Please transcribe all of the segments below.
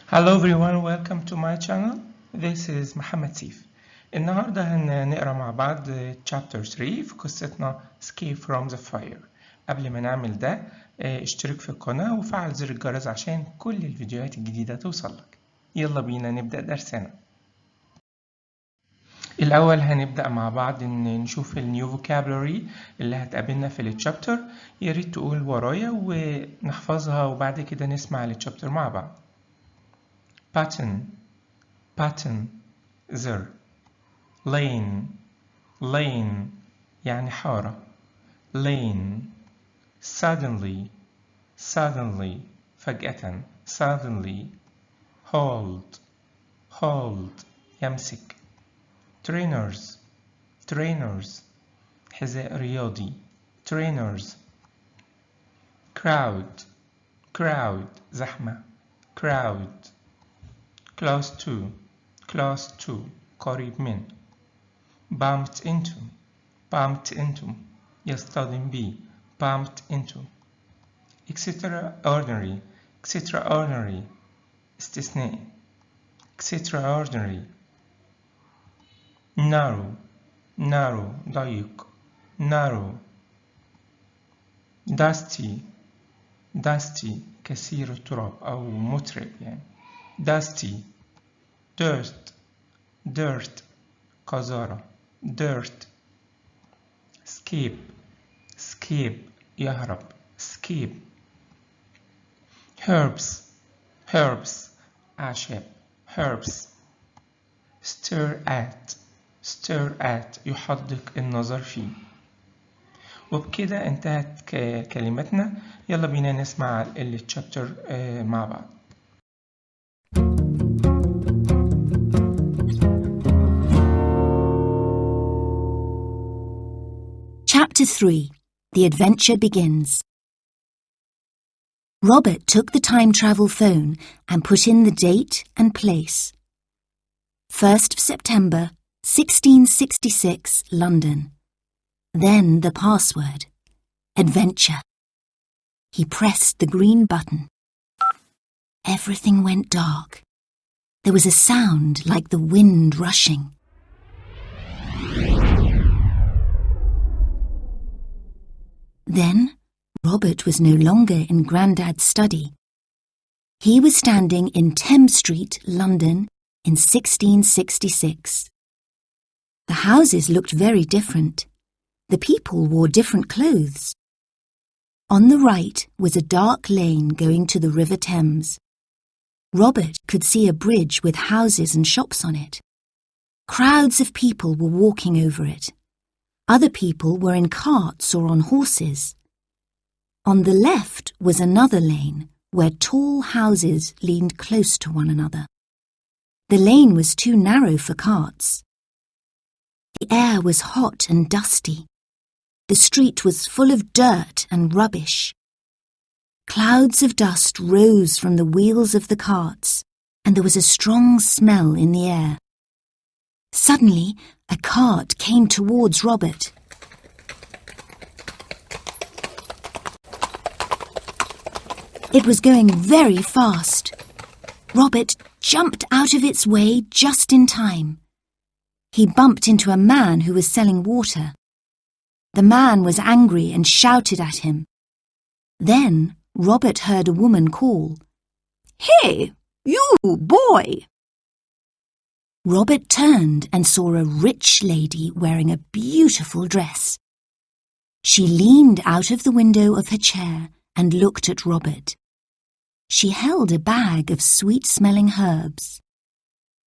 Hello everyone, welcome to my channel. This is محمد سيف. النهاردة هنقرأ مع بعض chapter 3 في قصتنا Escape from the Fire. قبل ما نعمل ده اشترك في القناة وفعل زر الجرس عشان كل الفيديوهات الجديدة توصلك. يلا بينا نبدأ درسنا. الأول هنبدأ مع بعض إن نشوف النيو vocabulary اللي هتقابلنا في الشابتر. يا ريت تقول ورايا ونحفظها وبعد كده نسمع الشابتر مع بعض. pattern زر. lane يعني حارة. lane suddenly فجأة. suddenly hold يمسك. trainers حذاء رياضي. trainers crowd زحمة. crowd close to قريب من. bumped into يصطدم بيه. bumped into extraordinary استثناء. extraordinary narrow ضيق. narrow dusty كثير التراب أو مترب يعني. dusty dirt قذارة. dirt escape يهرب. escape herbs أعشاب. herbs stare at يحدق النظر فيه. وبكده انتهت كلمتنا. يلا بينا نسمع الشابتر مع بعض. Chapter 3. The Adventure Begins. Robert took the time travel phone and put in the date and place. 1st of September, 1666, London. Then the password. Adventure. He pressed the green button. Everything went dark. There was a sound like the wind rushing. Then, Robert was no longer in Grandad's study. He was standing in Thames Street, London, in 1666. The houses looked very different. The people wore different clothes. On the right was a dark lane going to the River Thames. Robert could see a bridge with houses and shops on it. Crowds of people were walking over it. Other people were in carts or on horses. On the left was another lane where tall houses leaned close to one another. The lane was too narrow for carts. The air was hot and dusty. The street was full of dirt and rubbish. Clouds of dust rose from the wheels of the carts, and there was a strong smell in the air. Suddenly, a cart came towards Robert. It was going very fast. Robert jumped out of its way just in time. He bumped into a man who was selling water. The man was angry and shouted at him. Then Robert heard a woman call, "Hey, you boy!" Robert turned and saw a rich lady wearing a beautiful dress. She leaned out of the window of her chair and looked at Robert. She held a bag of sweet-smelling herbs.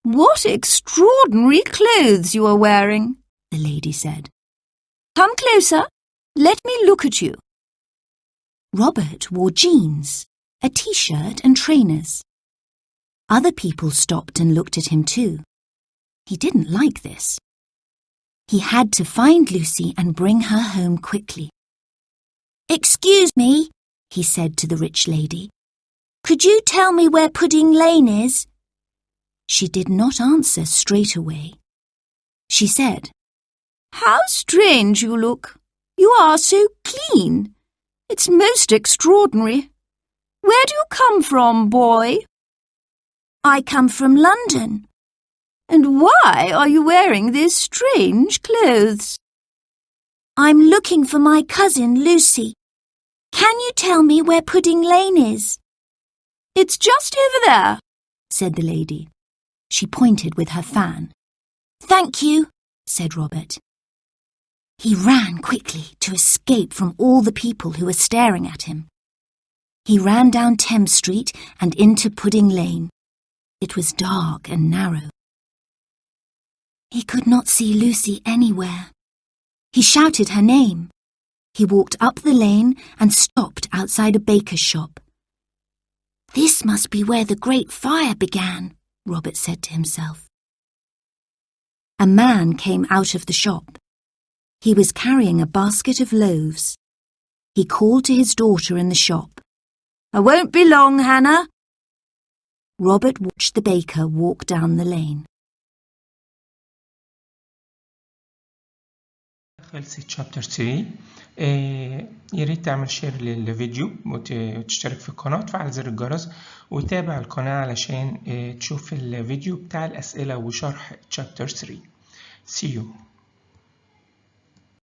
"What extraordinary clothes you are wearing," the lady said. "Come closer. Let me look at you." Robert wore jeans, a t-shirt and trainers. Other people stopped and looked at him too. He didn't like this. He had to find Lucy and bring her home quickly. "Excuse me," he said to the rich lady. "Could you tell me where Pudding Lane is?" She did not answer straight away. She said, "How strange you look. You are so clean. It's most extraordinary. Where do you come from, boy?" I come from London. And why are you wearing these strange clothes? I'm looking for my cousin Lucy. Can you tell me where Pudding Lane is? It's just over there, said the lady. She pointed with her fan. Thank you, said Robert. He ran quickly to escape from all the people who were staring at him. He ran down Thames Street and into Pudding Lane. It was dark and narrow. He could not see Lucy anywhere. He shouted her name. He walked up the lane and stopped outside a baker's shop. This must be where the Great Fire began, Robert said to himself. A man came out of the shop. He was carrying a basket of loaves. He called to his daughter in the shop. I won't be long, Hannah. Robert watched the baker walk down the lane. خلصت chapter 3. يا ريت تعمل شير للفيديو وتشترك في القناة وتفعل زر الجرس وتابع القناة علشان تشوف الفيديو بتاع الأسئلة وشرح chapter 3. See you.